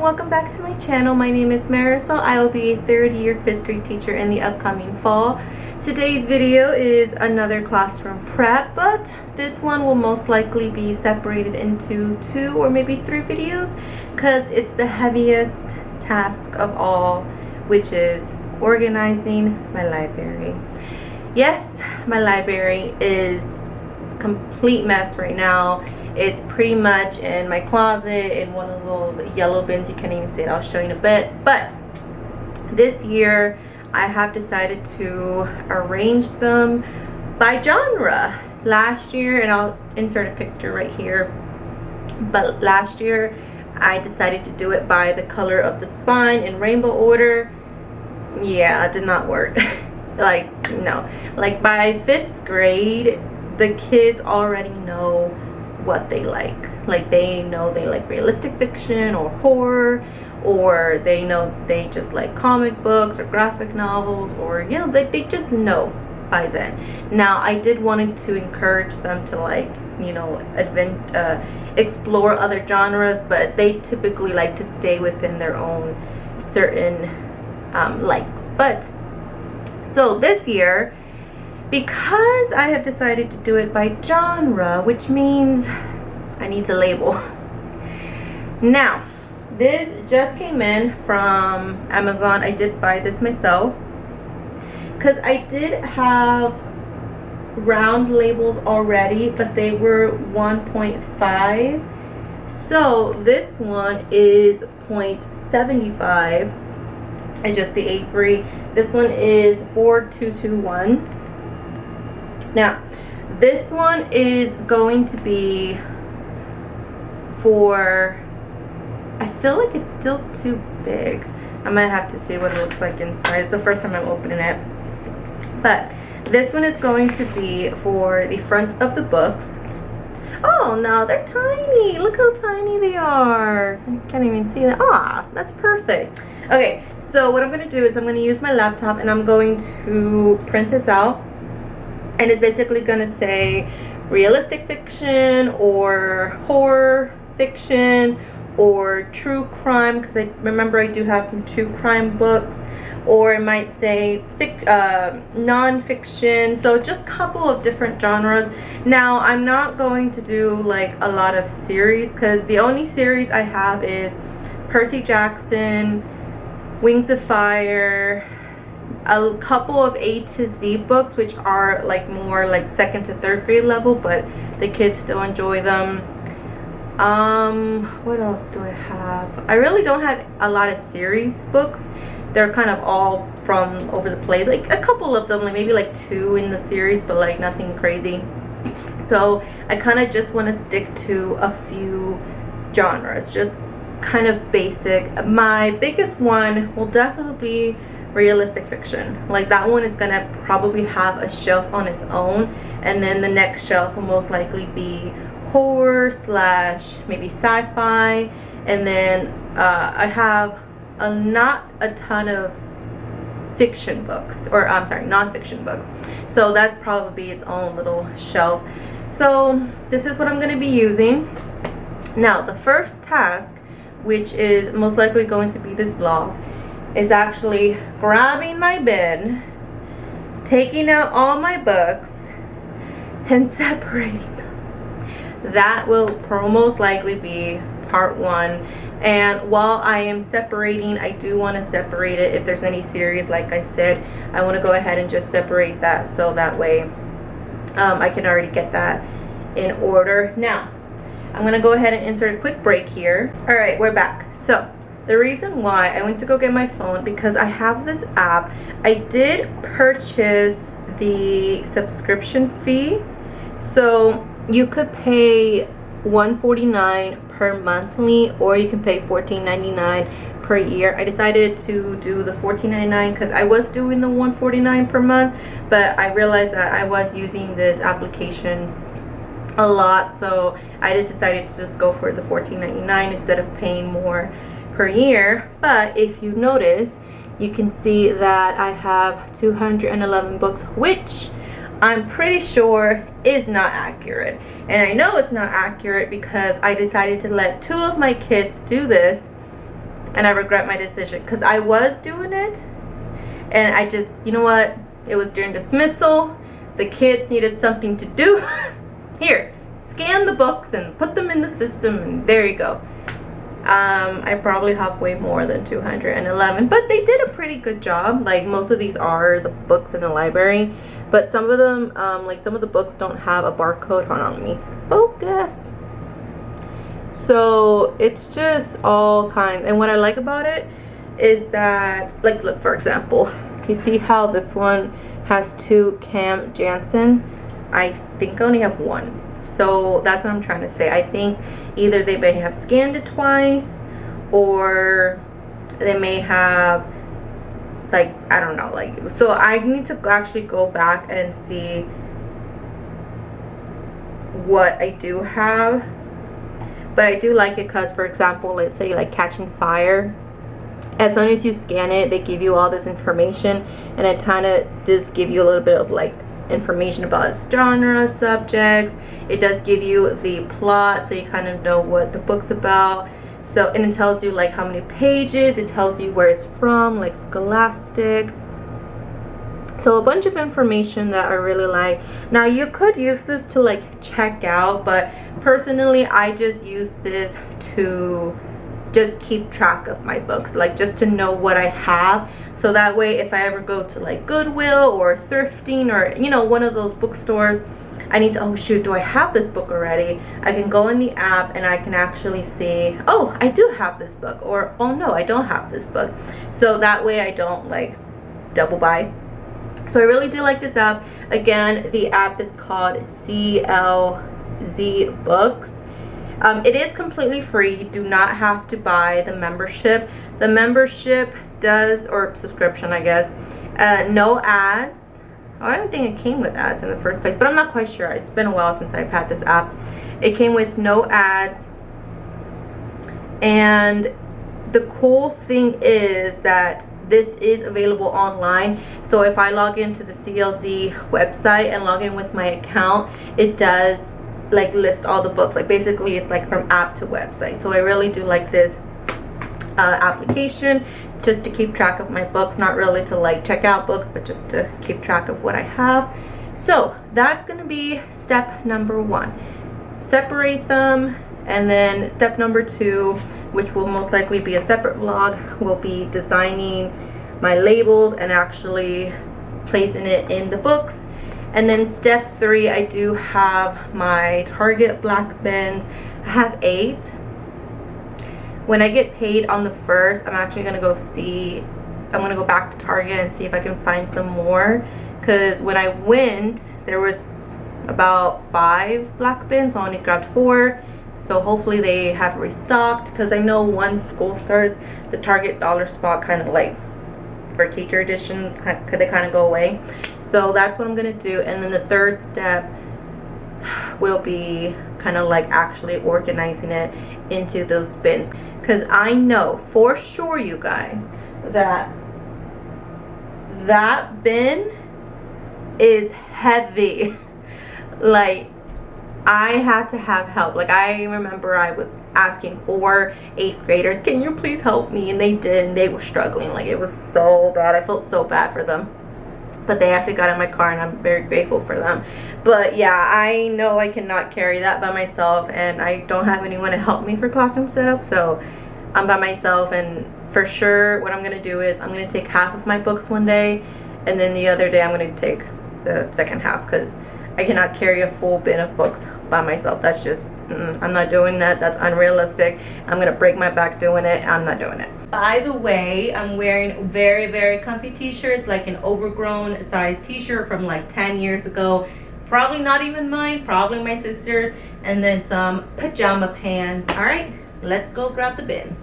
welcome back to my channel. My name is Marisol. I will be a third year fifth grade teacher in the upcoming fall. Today's video is another classroom prep, but this one will most likely be separated into 2 or maybe 3 videos because it's the heaviest task of all, which is organizing my library. Yes, my library is a complete mess right now. It's pretty much in my closet in one of those yellow bins. You can't even see it. I'll show you in a bit. But this year I have decided to arrange them by genre. Last year, and I'll insert a picture right here, but last year I decided to do it by the color of the spine in rainbow order. Yeah, it did not work. No. Like by 5th grade, the kids already know what they like. Like they know they like realistic fiction or horror, or they know they just like comic books or graphic novels, or you know, they just know by then. Now I did wanted to encourage them to, like, you know, explore other genres, but they typically like to stay within their own certain likes. But so this year, because I have decided to do it by genre, which means I need to label. Now, this just came in from Amazon. I did buy this myself because I did have round labels already, but they were 1.5. So this one is 0.75. It's just the Avery. This one is 4221. Now, this one is going to be for, I feel like it's still too big. I might have to see what it looks like inside. It's the first time I'm opening it. But this one is going to be for the front of the books. Oh, no, they're tiny. Look how tiny they are. I can't even see that. Ah, that's perfect. Okay, so what I'm going to do is I'm going to use my laptop and I'm going to print this out. And it's basically going to say realistic fiction or horror fiction or true crime, because I remember I do have some true crime books, or it might say non-fiction. So just a couple of different genres. Now I'm not going to do like a lot of series, because the only series I have is Percy Jackson, Wings of Fire, a couple of A to Z books, which are like more like 2nd to 3rd grade level, but the kids still enjoy them. What else do I have? I really don't have a lot of series books. They're kind of all from over the place, like a couple of them, like maybe like 2 in the series, but like nothing crazy. So I kind of just want to stick to a few genres, just kind of basic. My biggest one will definitely be realistic fiction. Like that one is gonna probably have a shelf on its own, and then the next shelf will most likely be horror / maybe sci-fi, and then I have not a ton of fiction books, or I'm sorry, non-fiction books, so that's probably its own little shelf. So this is what I'm going to be using. Now the first task, which is most likely going to be this vlog, is actually grabbing my bin, taking out all my books, and separating them. That will most likely be part 1. And while I am separating, I do want to separate it if there's any series. Like I said, I want to go ahead and just separate that, so that way I can already get that in order. Now I'm going to go ahead and insert a quick break here. Alright, we're back. So the reason why I went to go get my phone, because I have this app. I did purchase the subscription fee, so you could pay $149 per monthly, or you can pay $14.99 per year. I decided to do the $14.99 because I was doing the $149 per month, but I realized that I was using this application a lot, so I just decided to just go for the $14.99 instead of paying more per year. But if you notice, you can see that I have 211 books, which I'm pretty sure is not accurate. And I know it's not accurate because I decided to let 2 of my kids do this and I regret my decision because I was doing it, and I just, you know what, it was during dismissal, the kids needed something to do. Here, scan the books and put them in the system, and there you go. I probably have way more than 211, but they did a pretty good job. Like, most of these are the books in the library, but some of them, like some of the books don't have a barcode. Hold on, let me focus. So it's just all kinds, and what I like about it is that, like, look, for example, you see how this one has 2 Cam Jansen? I think I only have 1. So that's what I'm trying to say. I think either they may have scanned it twice, or they may have, like, I don't know, like, so I need to actually go back and see what I do have. But I do like it because, for example, let's say like Catching Fire, as soon as you scan it, they give you all this information, and it kind of does give you a little bit of like information about its genre, subjects. It does give you the plot, so you kind of know what the book's about. So, and it tells you like how many pages, it tells you where it's from, like Scholastic. So a bunch of information that I really like. Now you could use this to like check out, but personally I just use this to just keep track of my books, like just to know what I have, so that way if I ever go to like Goodwill or thrifting, or you know, one of those bookstores, I need to, oh shoot, do I have this book already? I can go in the app and I can actually see, oh, I do have this book, or oh no, I don't have this book. So that way I don't like double buy. So I really do like this app. Again, the app is called CLZ Books. It is completely free. You do not have to buy the membership. The membership does, or subscription I guess, no ads. Oh, I don't think it came with ads in the first place, but I'm not quite sure. It's been a while since I've had this app. It came with no ads, and the cool thing is that this is available online. So if I log into the CLZ website and log in with my account, it does like list all the books. Like basically it's like from app to website. So I really do like this application just to keep track of my books, not really to like check out books, but just to keep track of what I have. So that's gonna be step number 1. Separate them. And then step number 2, which will most likely be a separate vlog, will be designing my labels and actually placing it in the books. And then step 3, I do have my Target black bins. I have 8. When I get paid on the 1st, I'm actually gonna go back to Target and see if I can find some more, because when I went there was about 5 black bins, so I only grabbed 4. So hopefully they have restocked, because I know once school starts, the Target dollar spot kind of like for teacher editions, could they kind of go away. So that's what I'm gonna do. And then the 3rd step will be kind of like actually organizing it into those bins, because I know for sure, you guys, that that bin is heavy. Like, I had to have help. Like, I remember I was asking for 8th graders, can you please help me? And they did, and they were struggling. Like, it was so bad. I felt so bad for them. But they actually got in my car, and I'm very grateful for them. But yeah, I know I cannot carry that by myself, and I don't have anyone to help me for classroom setup. So I'm by myself, and for sure what I'm going to do is I'm going to take half of my books one day, and then the other day I'm going to take the second half, because I cannot carry a full bin of books by myself. That's just, I'm not doing that. That's unrealistic. I'm gonna break my back doing it. I'm not doing it. By the way, I'm wearing very, very comfy t-shirts, like an overgrown size t-shirt from like 10 years ago. Probably not even mine, probably my sister's. And then some pajama pants. All right, let's go grab the bin.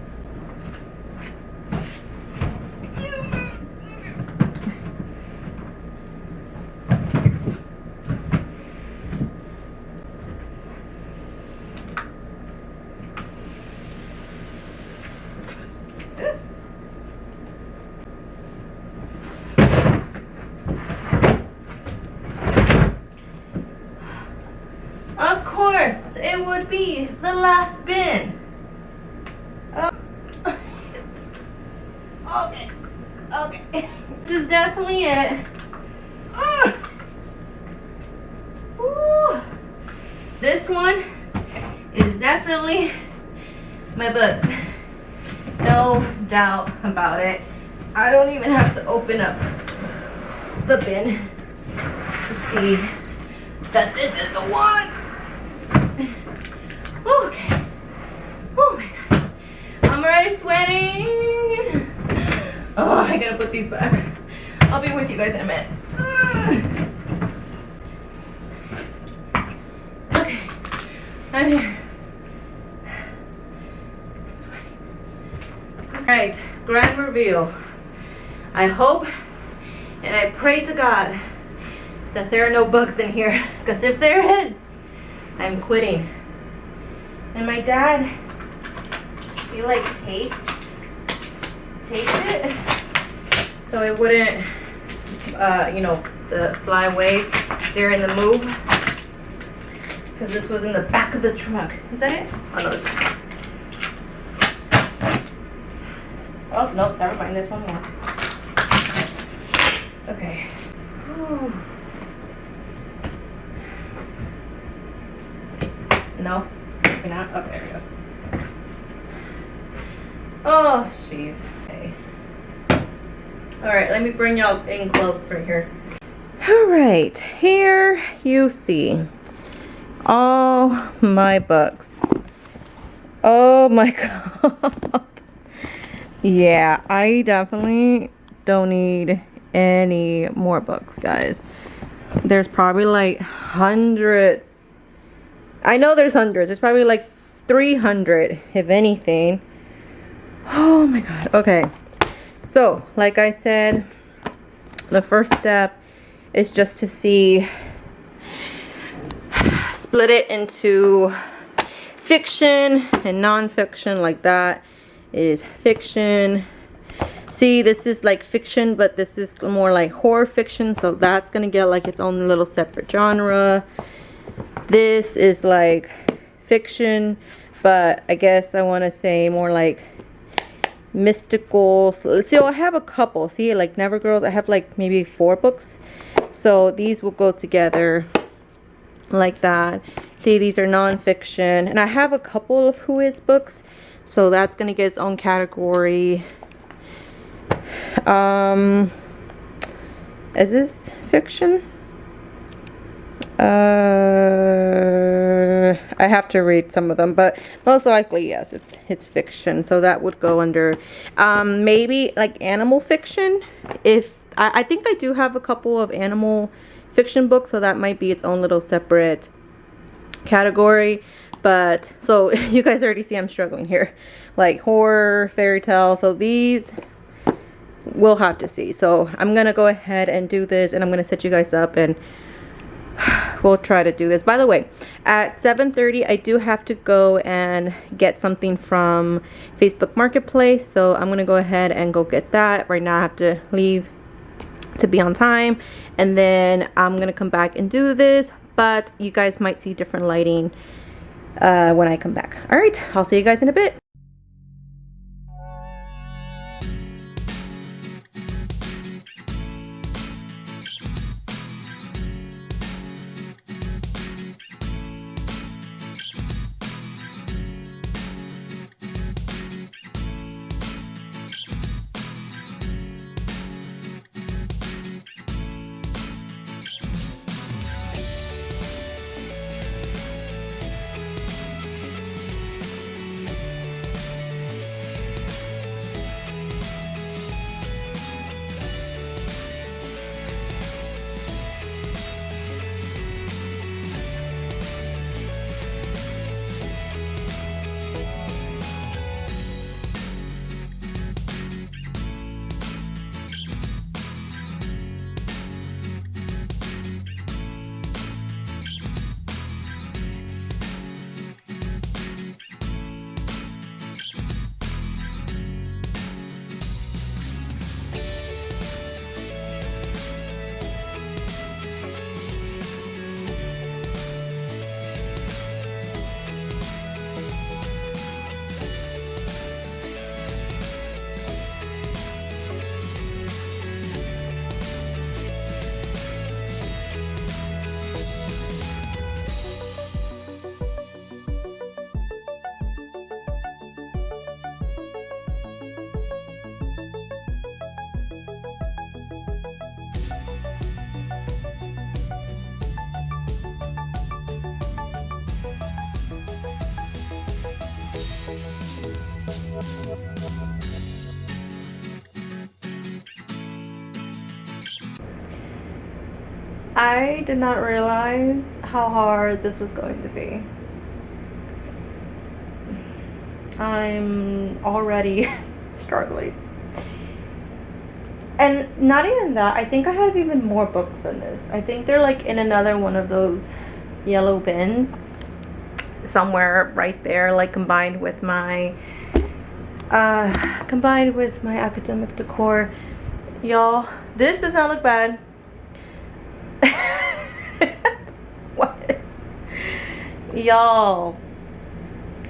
Of course, it would be the last bin. Okay. Okay. This is definitely it. Ooh. This one is definitely my books. No doubt about it. I don't even have to open up the bin to see that this is the one. Okay. Oh my god. I'm already sweating. Oh, I gotta put these back. I'll be with you guys in a minute. Okay. I'm here. I'm sweating. Alright, grand reveal. I hope and I pray to God that there are no bugs in here. Because if there is, I'm quitting. And my dad, he like taped it so it wouldn't you know, fly away during the move, because this was in the back of the truck. Is that it? Oh no, there's one. Oh no, never mind, there's one more. Okay. Whew. No, maybe not. Okay, there we go. Oh, jeez. Okay. Alright, let me bring y'all in close right here. Alright, here you see all my books. Oh my god. Yeah, I definitely don't need any more books, guys. There's probably like hundreds. I know there's hundreds. There's probably like 300, if anything. Oh my god. Okay. So, like I said, the first step is just to see, split it into fiction and non-fiction. Like that is fiction. See, this is like fiction, but this is more like horror fiction, so that's gonna get like its own little separate genre. This is like fiction, but I guess I want to say more like mystical. So I have a couple. See, like Never Girls, I have like maybe 4 books, so these will go together like that. See, these are non-fiction, and I have a couple of Who Is books, so that's gonna get its own category. Is this fiction? I have to read some of them, but most likely yes, it's fiction, so that would go under maybe like animal fiction. If I think I do have a couple of animal fiction books, so that might be its own little separate category. But so you guys already see I'm struggling here, like horror, fairy tale, so these we'll have to see. So I'm gonna go ahead and do this, and I'm gonna set you guys up, and we'll try to do this. By the way, at 7:30 I do have to go and get something from Facebook Marketplace, so I'm gonna go ahead and go get that. Right now I have to leave to be on time, and then I'm gonna come back and do this, but you guys might see different lighting when I come back. All right, I'll see you guys in a bit. I did not realize how hard this was going to be. I'm already struggling. And not even that, I think I have even more books than this. I think they're like in another one of those yellow bins somewhere right there, like combined with my academic decor. Y'all, this does not look bad. What is, y'all,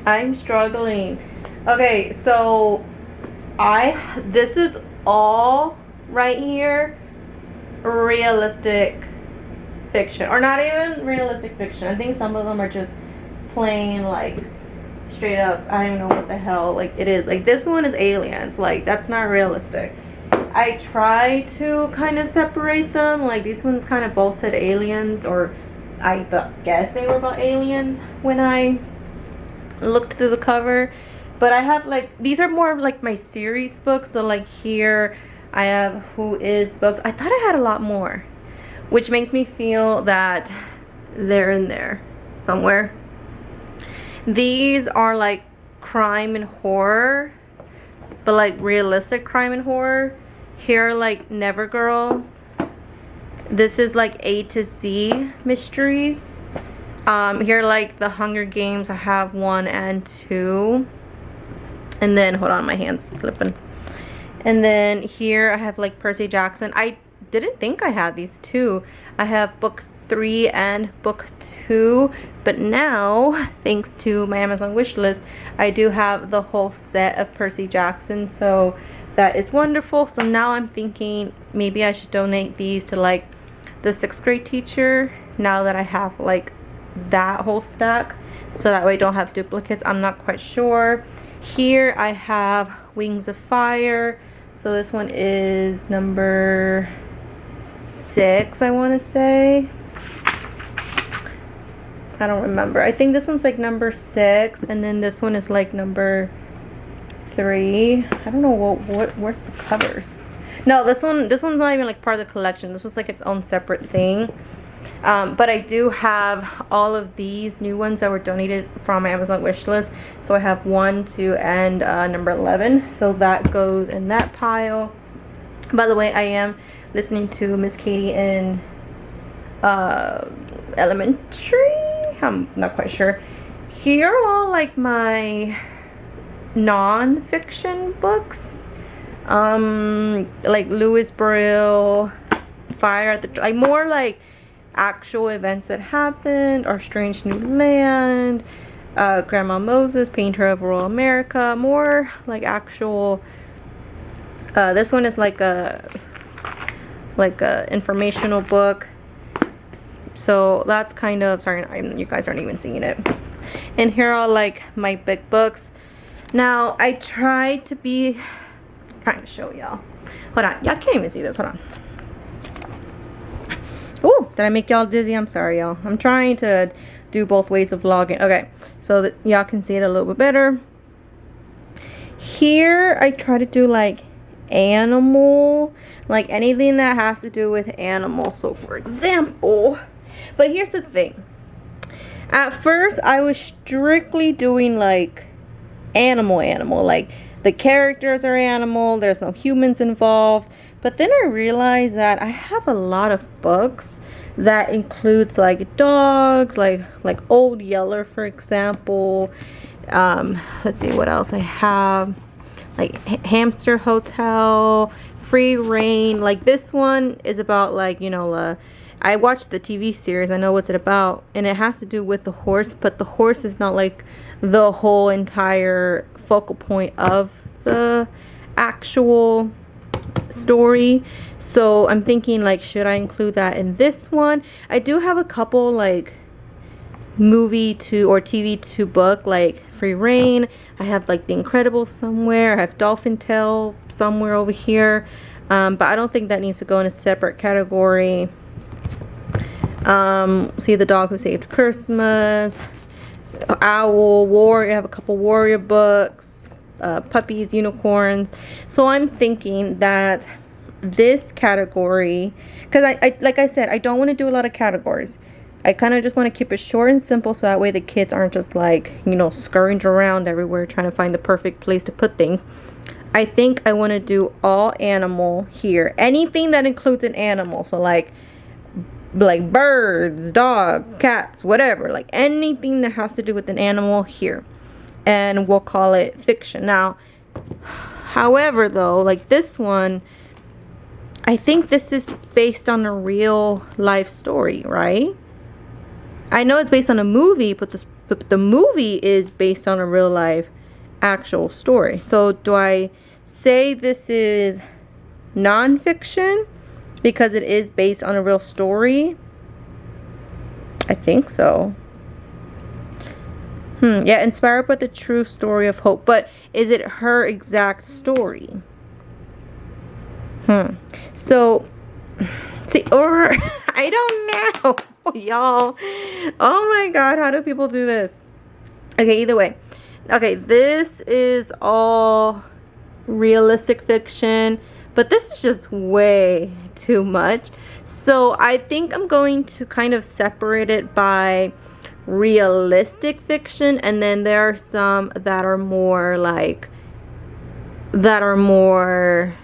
I'm struggling. Okay, so this is all right here realistic fiction, or not even realistic fiction. I think some of them are just plain like straight up, I don't know what the hell like it is. Like this one is aliens, like that's not realistic. I try to kind of separate them, like these ones kind of both said aliens, or I guess they were about aliens when I looked through the cover. But I have like, these are more like my series books. So like here I have Who Is books. I thought I had a lot more, which makes me feel that they're in there somewhere. These are like crime and horror, but like realistic crime and horror. Here are like Never Girls. This is like A to Z mysteries. Here like the Hunger Games. I have 1 and 2. And then, hold on, my hand's slipping. And then here I have like Percy Jackson. I didn't think I had these two. I have book 3 and book 2. But now, thanks to my Amazon wish list, I do have the whole set of Percy Jackson. So that is wonderful. So now I'm thinking maybe I should donate these to like the 6th grade teacher, now that I have like that whole stack, so that way I don't have duplicates. I'm not quite sure. Here I have Wings of Fire. So this one is number 6, I want to say. I don't remember. I think this one's like number 6, and then this one is like number 3. I don't know where's the covers. No, this one's not even like part of the collection. This was like its own separate thing. But I do have all of these new ones that were donated from my Amazon wish list. So I have 1, 2, and number 11. So that goes in that pile. By the way, I am listening to Miss Katie in elementary. I'm not quite sure. Here are all like my non-fiction books. Like Louis Braille, Fire at the, like more like actual events that happened, or Strange New Land, Grandma Moses, Painter of Rural America, more like actual. This one is like a informational book. So that's kind of, sorry, you guys aren't even seeing it. And here are like my big books. Now I try to be, trying to show y'all. Hold on, y'all can't even see this. Hold on. Oh, did I make y'all dizzy? I'm sorry, y'all. I'm trying to do both ways of vlogging. Okay, so that y'all can see it a little bit better. Here I try to do like animal, like anything that has to do with animal. So for example, but here's the thing. At first I was strictly doing like animal, like the characters are animal, there's no humans involved. But then I realized that I have a lot of books that includes like dogs, like Old Yeller, for example. Let's see what else I have. Like Hamster Hotel, Free Reign. Like this one is about like, you know, I watched the TV series. I know what's it about, and it has to do with the horse, but the horse is not like the whole entire focal point of the actual story. So I'm thinking like, should I include that in this one? I do have a couple like movie to or TV to book, like Free Reign. I have like The Incredibles somewhere. I have Dolphin Tale somewhere over here, but I don't think that needs to go in a separate category. See The Dog Who Saved Christmas, Owl, Warrior. I have a couple Warrior books. puppies, unicorns. So I'm thinking that this category, because I like I said, I don't want to do a lot of categories. I kind of just want to keep it short and simple, so that way the kids aren't just like, you know, scurrying around everywhere trying to find the perfect place to put things. I think I want to do all animal here. Anything that includes an animal. So like birds, dog, cats, whatever. Like anything that has to do with an animal here. And we'll call it fiction. Now, however though, like this one, I think this is based on a real life story, right? I know it's based on a movie, but the movie is based on a real life actual story. So do I say this is non-fiction because it is based on a real story? I think so. Yeah, inspired by the true story of Hope. But is it her exact story? So, see, or I don't know. Y'all, oh my god, how do people do this? Okay, either way. Okay, this is all realistic fiction, but this is just way too much. So I think I'm going to kind of separate it by realistic fiction, and then there are some that are more like, that are more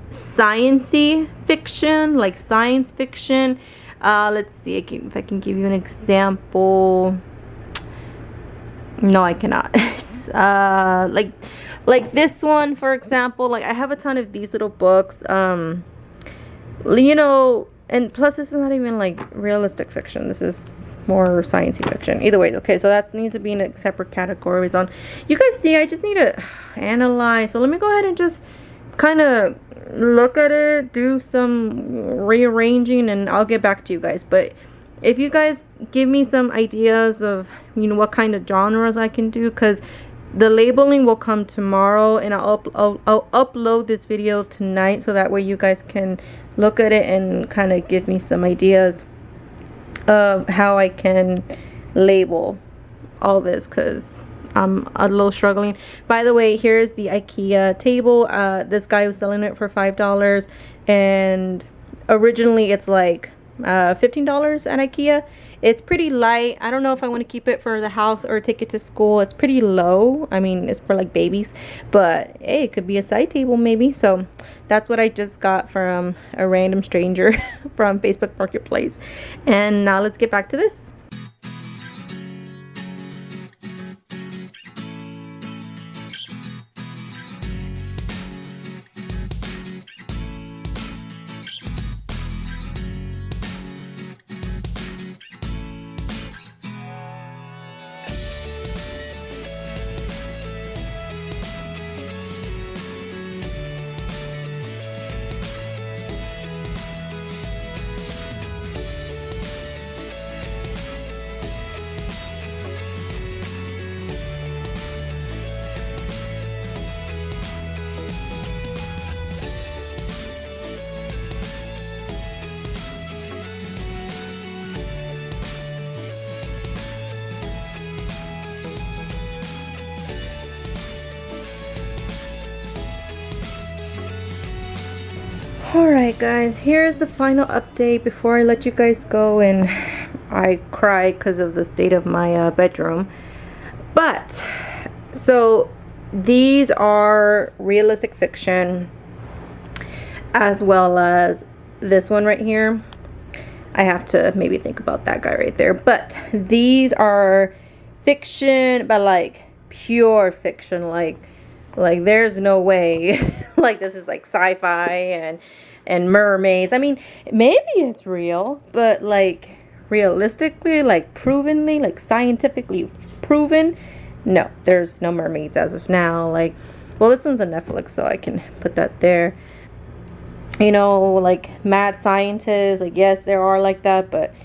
sciencey fiction, like science fiction. Let's see if I can give you an example. No, I cannot. Like this one, for example. Like I have a ton of these little books. You know, and plus this is not even like realistic fiction. This is more sciencey fiction. Either way, okay. So that needs to be in a separate categories on. You guys see, I just need to analyze. So let me go ahead and just kind of look at it, do some rearranging, and I'll get back to you guys. But if you guys give me some ideas of, you know, what kind of genres I can do, because the labeling will come tomorrow, and I'll upload this video tonight, so that way you guys can look at it and kind of give me some ideas of how I can label all this, because I'm a little struggling. By the way, here's the IKEA table. This guy was selling it for $5, and originally it's like $15 at IKEA. It's pretty light. I don't know if I want to keep it for the house or take it to school. It's pretty low. I mean, it's for like babies, but hey, it could be a side table maybe. So that's what I just got from a random stranger from Facebook Marketplace. And now let's get back to this. Alright guys, here's the final update before I let you guys go and I cry because of the state of my bedroom. But, so these are realistic fiction, as well as this one right here. I have to maybe think about that guy right there. But these are fiction, but like pure fiction, like there's no way like this is like sci-fi and mermaids. I mean, maybe it's real, but like realistically, like provenly, like scientifically proven, no, there's no mermaids as of now. Like, well, this one's on Netflix, so I can put that there. You know, like mad scientists, like yes, there are like that, but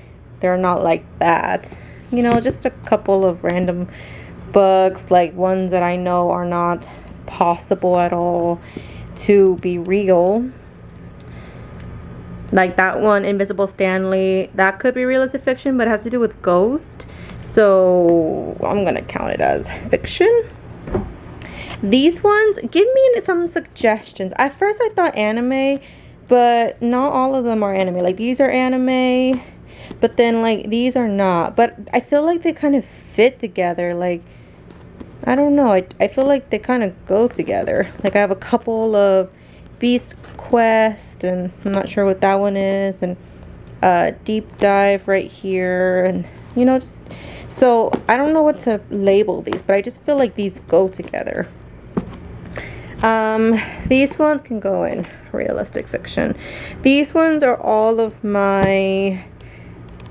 they're not like that. You know, just a couple of random books, like ones that I know are not possible at all to be real, like that one, Invisible Stanley. That could be realistic fiction, but it has to do with ghosts, so I'm gonna count it as fiction. These ones, give me some suggestions. At first I thought anime, but not all of them are anime. Like these are anime, but then like these are not. But I feel like they kind of fit together. Like, I don't know. I feel like they kind of go together. Like I have a couple of Beast Quest, and I'm not sure what that one is, and Deep Dive right here, and you know, just so I don't know what to label these, but I just feel like these go together. These ones can go in realistic fiction. These ones are all of my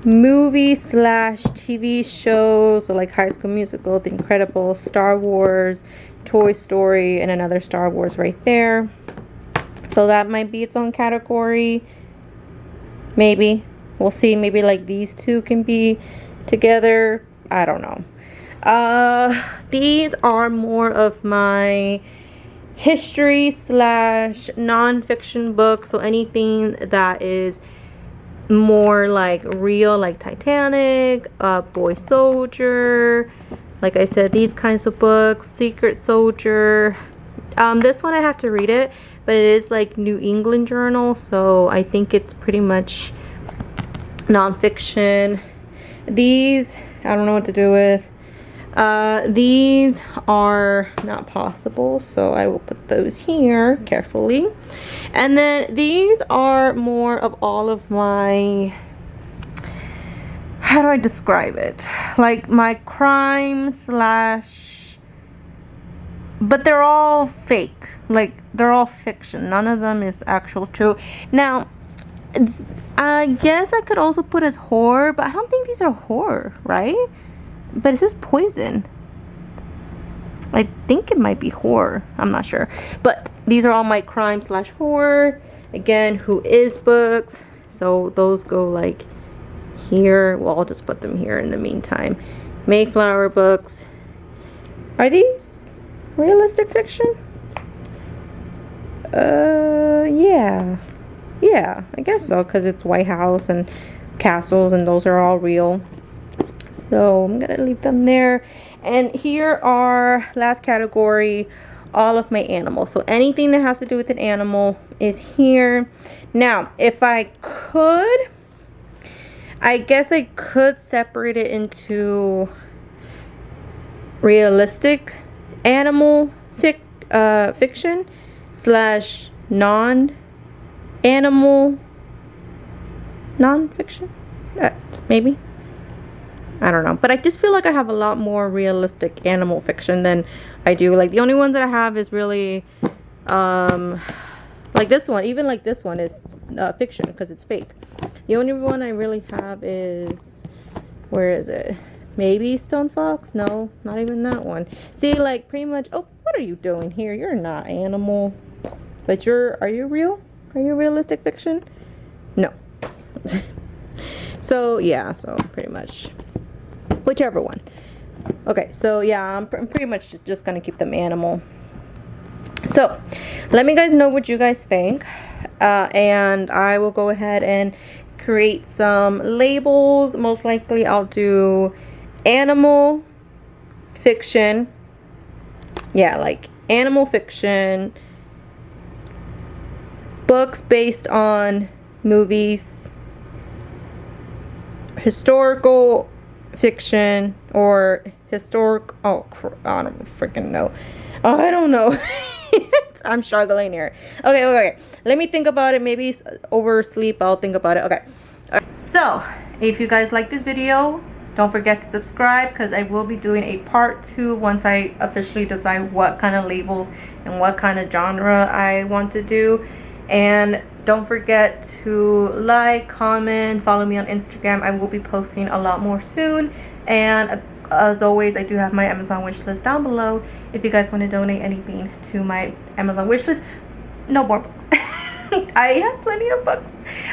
movie slash TV shows, so like High School Musical, The Incredibles, Star Wars, Toy Story, and another Star Wars right there. So that might be its own category. Maybe. We'll see. Maybe like these two can be together. I don't know. These are more of my history slash non-fiction books. So anything that is more like real, like Titanic, Boy Soldier, like I said, these kinds of books, Secret Soldier. This one I have to read it, but it is like New England Journal, so I think it's pretty much non-fiction. These I don't know what to do with. These are not possible, so I will put those here carefully. And then these are more of all of my, how do I describe it, like my crime slash, but they're all fake, like they're all fiction. None of them is actual true. Now I guess I could also put as horror, but I don't think these are horror, right? But it says poison. I think it might be horror. I'm not sure. But these are all my crime slash horror. Again, Who Is books. So those go like here. Well, I'll just put them here in the meantime. Mayflower books. Are these realistic fiction? Yeah. Yeah, I guess so, because it's White House and castles, and those are all real. So I'm gonna leave them there. And here are, last category, all of my animals. So anything that has to do with an animal is here. Now if I could, I guess I could separate it into realistic animal fiction slash non-animal non-fiction, maybe. I don't know, but I just feel like I have a lot more realistic animal fiction than I do. Like the only ones that I have is really like this one. Even like this one is fiction because it's fake. The only one I really have is, where is it? Maybe Stone Fox? No, not even that one. See, like pretty much. Oh, what are you doing here? You're not animal, but are you real? Are you realistic fiction? No. So yeah, so pretty much whichever one. Okay, so yeah, I'm pretty much just gonna keep them animal. So let me guys know what you guys think, and I will go ahead and create some labels. Most likely I'll do animal fiction. Yeah, like animal fiction, books based on movies, historical fiction, or historic, oh I don't freaking know. Oh, I don't know. I'm struggling here. Okay, let me think about it. Maybe over sleep I'll think about it. Okay. So if you guys like this video, don't forget to subscribe, because I will be doing a part 2 once I officially decide what kind of labels and what kind of genre I want to do. And don't forget to like, comment, follow me on Instagram. I will be posting a lot more soon. And as always, I do have my Amazon wish list down below if you guys want to donate anything to my Amazon wish list. No more books. I have plenty of books.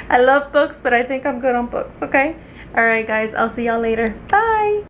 I love books, but I think I'm good on books. Okay. All right guys, I'll see y'all later. Bye.